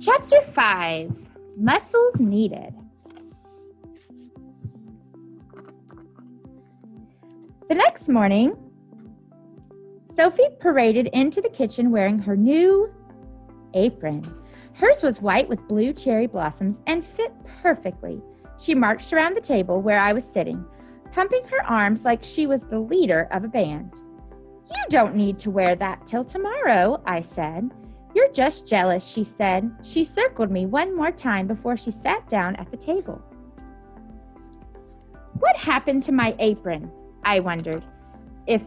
Chapter 5, Muscles Needed. The next morning, Sophie paraded into the kitchen wearing her new apron. Hers was white with blue cherry blossoms and fit perfectly. She marched around the table where I was sitting, pumping her arms like she was the leader of a band. "You don't need to wear that till tomorrow," I said. "You're just jealous," she said. She circled me one more time before she sat down at the table. What happened to my apron? I wondered. If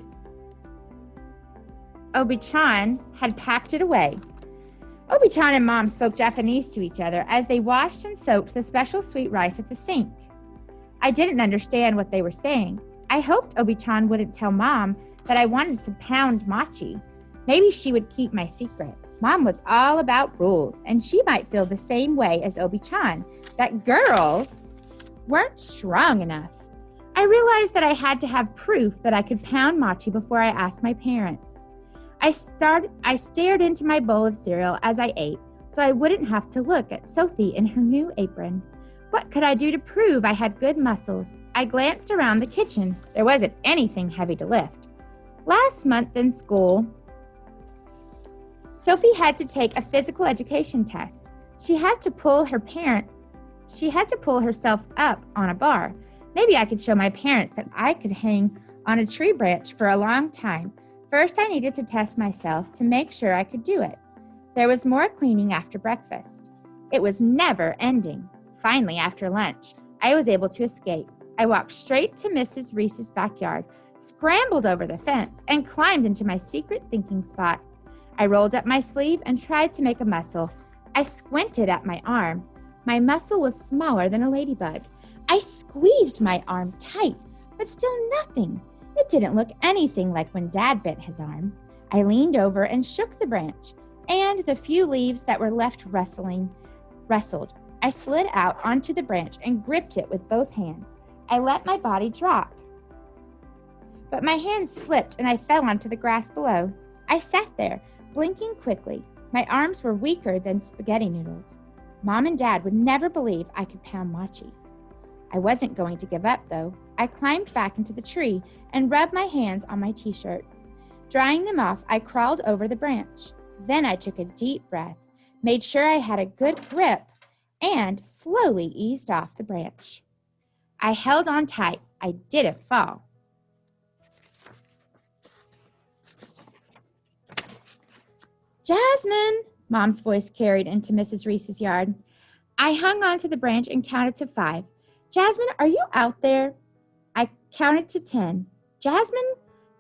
Obi-chan had packed it away. Obi-chan and Mom spoke Japanese to each other as they washed and soaked the special sweet rice at the sink. I didn't understand what they were saying. I hoped Obi-chan wouldn't tell Mom that I wanted to pound mochi. Maybe she would keep my secret. Mom was all about rules, and she might feel the same way as Obi-chan, that girls weren't strong enough. I realized that I had to have proof that I could pound mochi before I asked my parents. I stared into my bowl of cereal as I ate, so I wouldn't have to look at Sophie in her new apron. What could I do to prove I had good muscles? I glanced around the kitchen. There wasn't anything heavy to lift. Last month in school, Sophie had to take a physical education test. She had to pull herself up on a bar. Maybe I could show my parents that I could hang on a tree branch for a long time. First, I needed to test myself to make sure I could do it. There was more cleaning after breakfast. It was never ending. Finally, after lunch, I was able to escape. I walked straight to Mrs. Reese's backyard, scrambled over the fence, and climbed into my secret thinking spot. I rolled up my sleeve and tried to make a muscle. I squinted at my arm. My muscle was smaller than a ladybug. I squeezed my arm tight, but still nothing. It didn't look anything like when Dad bent his arm. I leaned over and shook the branch, and the few leaves that were left rustled. I slid out onto the branch and gripped it with both hands. I let my body drop, but my hand slipped and I fell onto the grass below. I sat there, blinking quickly. My arms were weaker than spaghetti noodles. Mom and Dad would never believe I could pound mochi. I wasn't going to give up, though. I climbed back into the tree and rubbed my hands on my t-shirt. Drying them off, I crawled over the branch. Then I took a deep breath, made sure I had a good grip, and slowly eased off the branch. I held on tight. I didn't fall. "Jasmine," Mom's voice carried into Mrs. Reese's yard. I hung onto the branch and counted to 5. "Jasmine, are you out there?" I counted to 10. "Jasmine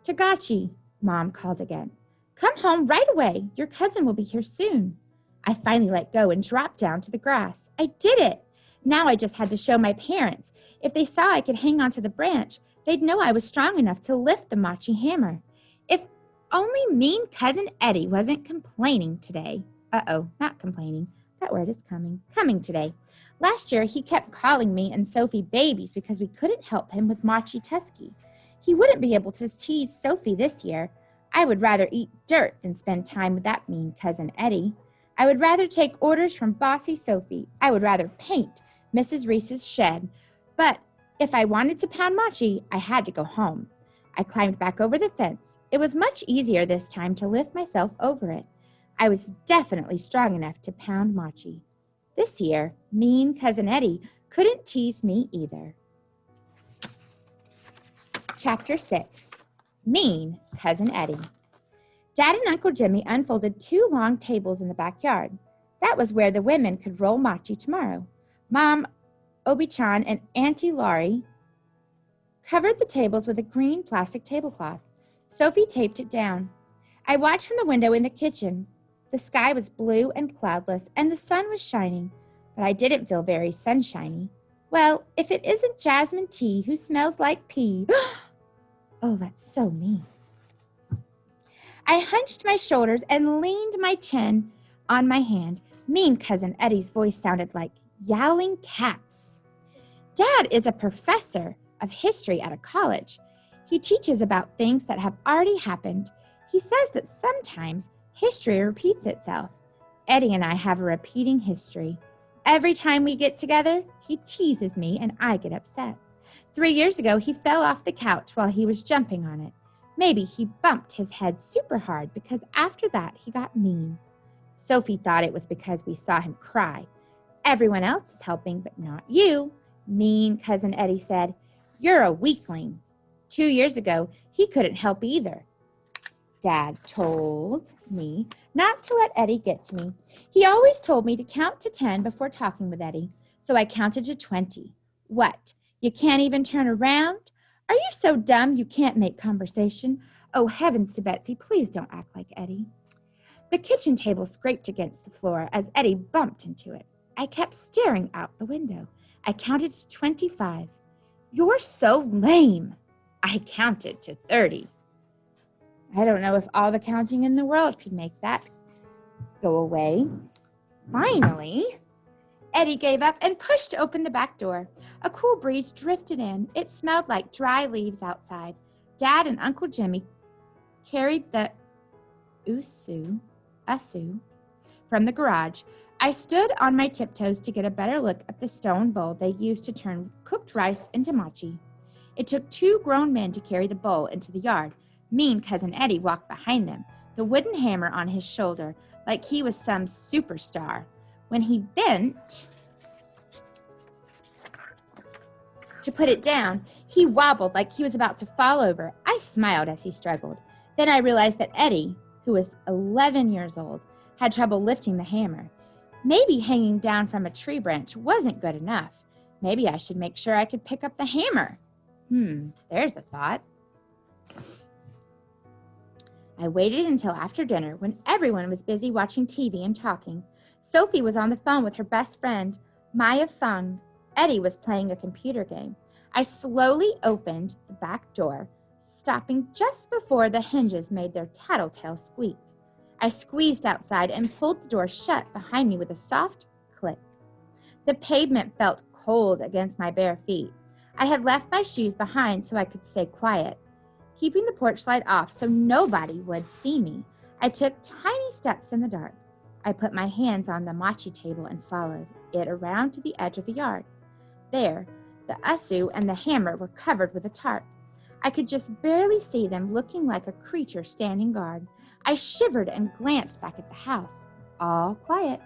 Tagachi," Mom called again. "Come home right away. Your cousin will be here soon." I finally let go and dropped down to the grass. I did it. Now I just had to show my parents. If they saw I could hang onto the branch, they'd know I was strong enough to lift the mochi hammer. If only mean cousin Eddie wasn't complaining today. Not complaining. That word is coming today. Last year, he kept calling me and Sophie babies because we couldn't help him with mochi teski. He wouldn't be able to tease Sophie this year. I would rather eat dirt than spend time with that mean cousin Eddie. I would rather take orders from bossy Sophie. I would rather paint Mrs. Reese's shed. But if I wanted to pound mochi, I had to go home. I climbed back over the fence. It was much easier this time to lift myself over it. I was definitely strong enough to pound mochi. This year, mean cousin Eddie couldn't tease me either. Chapter 6, Mean Cousin Eddie. Dad and Uncle Jimmy unfolded 2 long tables in the backyard. That was where the women could roll mochi tomorrow. Mom, Obi-chan, and Auntie Laurie covered the tables with a green plastic tablecloth. Sophie taped it down. I watched from the window in the kitchen. The sky was blue and cloudless, and the sun was shining, but I didn't feel very sunshiny. Well, if it isn't Jasmine T, who smells like pee. Oh, that's so mean. I hunched my shoulders and leaned my chin on my hand. Mean cousin Eddie's voice sounded like yowling cats. Dad is a professor of history at a college. He teaches about things that have already happened. He says that sometimes history repeats itself. Eddie and I have a repeating history. Every time we get together, he teases me and I get upset. 3 years ago, he fell off the couch while he was jumping on it. Maybe he bumped his head super hard because after that he got mean. Sophie thought it was because we saw him cry. Everyone else is helping, but not you. Mean Cousin Eddie said, "You're a weakling." 2 years ago, he couldn't help either. Dad told me not to let Eddie get to me. He always told me to count to 10 before talking with Eddie, so I counted to 20. What? You can't even turn around? Are you so dumb you can't make conversation? Oh, heavens to Betsy, please don't act like Eddie. The kitchen table scraped against the floor as Eddie bumped into it. I kept staring out the window. I counted to 25. You're so lame. I counted to 30. I don't know if all the counting in the world could make that go away. Finally, Eddie gave up and pushed open the back door. A cool breeze drifted in. It smelled like dry leaves outside. Dad and Uncle Jimmy carried the usu from the garage. I stood on my tiptoes to get a better look at the stone bowl they used to turn cooked rice into mochi. It took 2 grown men to carry the bowl into the yard. Mean Cousin Eddie walked behind them, the wooden hammer on his shoulder, like he was some superstar. When he bent to put it down, he wobbled like he was about to fall over. I smiled as he struggled. Then I realized that Eddie, who was 11 years old, had trouble lifting the hammer. Maybe hanging down from a tree branch wasn't good enough. Maybe I should make sure I could pick up the hammer. There's the thought. I waited until after dinner when everyone was busy watching TV and talking. Sophie was on the phone with her best friend, Maya Fung. Eddie was playing a computer game. I slowly opened the back door, stopping just before the hinges made their tattletale squeak. I squeezed outside and pulled the door shut behind me with a soft click. The pavement felt cold against my bare feet. I had left my shoes behind so I could stay quiet, keeping the porch light off so nobody would see me. I took tiny steps in the dark. I put my hands on the mochi table and followed it around to the edge of the yard. There, the usu and the hammer were covered with a tarp. I could just barely see them, looking like a creature standing guard. I shivered and glanced back at the house. All quiet.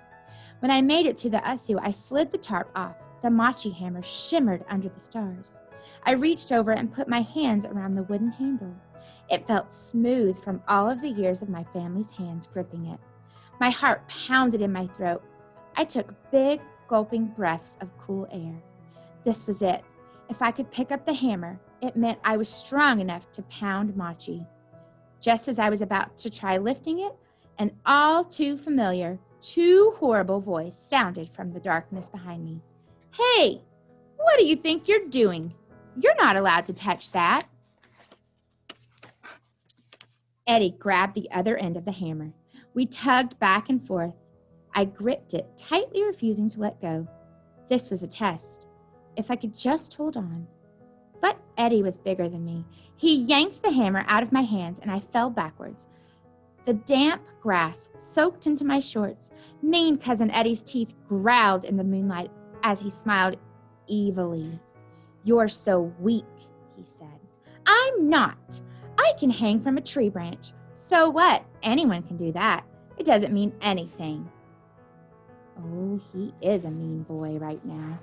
When I made it to the usu, I slid the tarp off. The mochi hammer shimmered under the stars. I reached over and put my hands around the wooden handle. It felt smooth from all of the years of my family's hands gripping it. My heart pounded in my throat. I took big, gulping breaths of cool air. This was it. If I could pick up the hammer, it meant I was strong enough to pound mochi. Just as I was about to try lifting it, an all too familiar, too horrible voice sounded from the darkness behind me. Hey, what do you think you're doing? You're not allowed to touch that. Eddie grabbed the other end of the hammer. We tugged back and forth. I gripped it, tightly refusing to let go. This was a test. If I could just hold on. But Eddie was bigger than me. He yanked the hammer out of my hands and I fell backwards. The damp grass soaked into my shorts. Mean Cousin Eddie's teeth growled in the moonlight as he smiled evilly. You're so weak, he said. I'm not. I can hang from a tree branch. So what? Anyone can do that. It doesn't mean anything. Oh, he is a mean boy right now.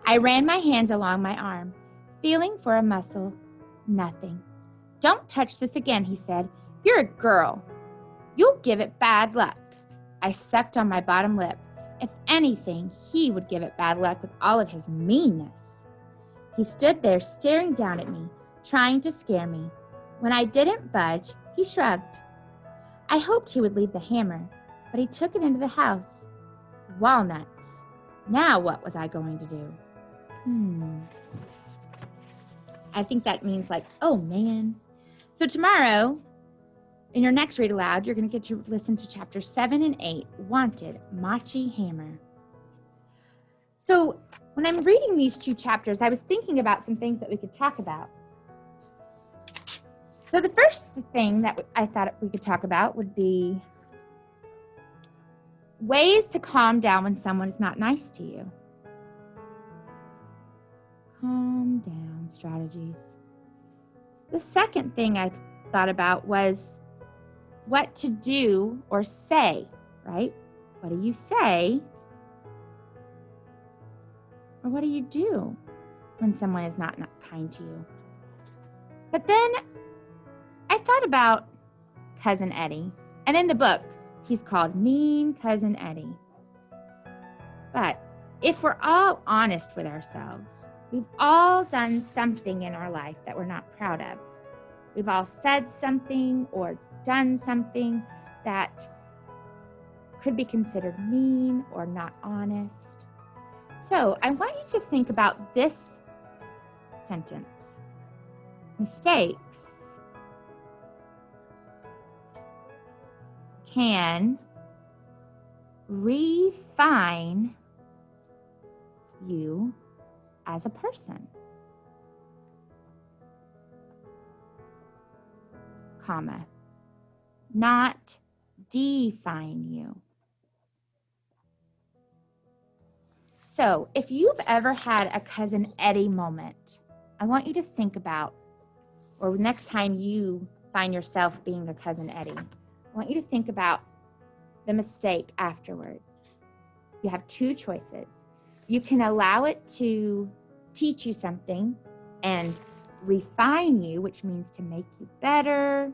I ran my hands along my arm, feeling for a muscle. Nothing. Don't touch this again, he said. You're a girl. You'll give it bad luck. I sucked on my bottom lip. If anything, he would give it bad luck with all of his meanness. He stood there staring down at me, trying to scare me. When I didn't budge, he shrugged. I hoped he would leave the hammer, but he took it into the house. Walnuts. Now what was I going to do? I think that means like, oh man. So tomorrow, in your next read aloud, you're going to get to listen to chapters 7 and 8, Wanted, Mochi Hammer. So when I'm reading these 2 chapters, I was thinking about some things that we could talk about. So the first thing that I thought we could talk about would be ways to calm down when someone is not nice to you. Calm down strategies. The second thing I thought about was what to do or say, right? What do you say? Or what do you do when someone is not kind to you? But then I thought about Cousin Eddie. And in the book, he's called Mean Cousin Eddie. But if we're all honest with ourselves, we've all done something in our life that we're not proud of. We've all said something or done something that could be considered mean or not honest. So I want you to think about this sentence. Mistakes can refine you as a person, comma, not define you. So if you've ever had a Cousin Eddie moment, I want you to think about, or next time you find yourself being a Cousin Eddie, I want you to think about the mistake afterwards. You have two choices. You can allow it to teach you something and refine you, which means to make you better,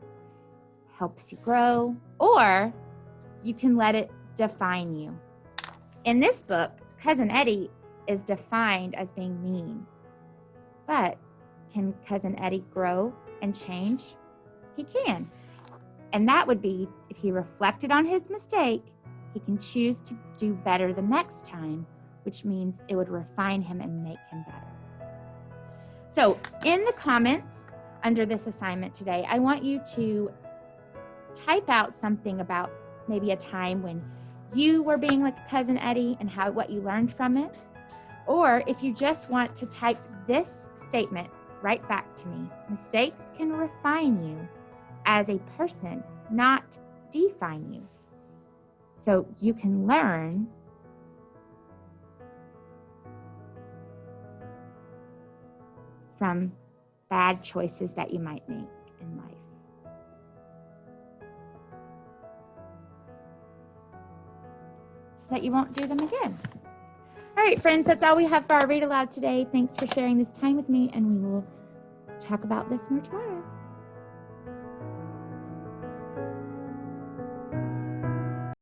helps you grow, or you can let it define you. In this book, Cousin Eddie is defined as being mean. But can Cousin Eddie grow and change? He can. And that would be if he reflected on his mistake, he can choose to do better the next time, which means it would refine him and make him better. So in the comments under this assignment today, I want you to type out something about maybe a time when you were being like a Cousin Eddie and what you learned from it. Or if you just want to type this statement right back to me, mistakes can refine you as a person, not define you. So you can learn from bad choices that you might make in life. So that you won't do them again. All right, friends, that's all we have for our read aloud today. Thanks for sharing this time with me, and we will talk about this more tomorrow.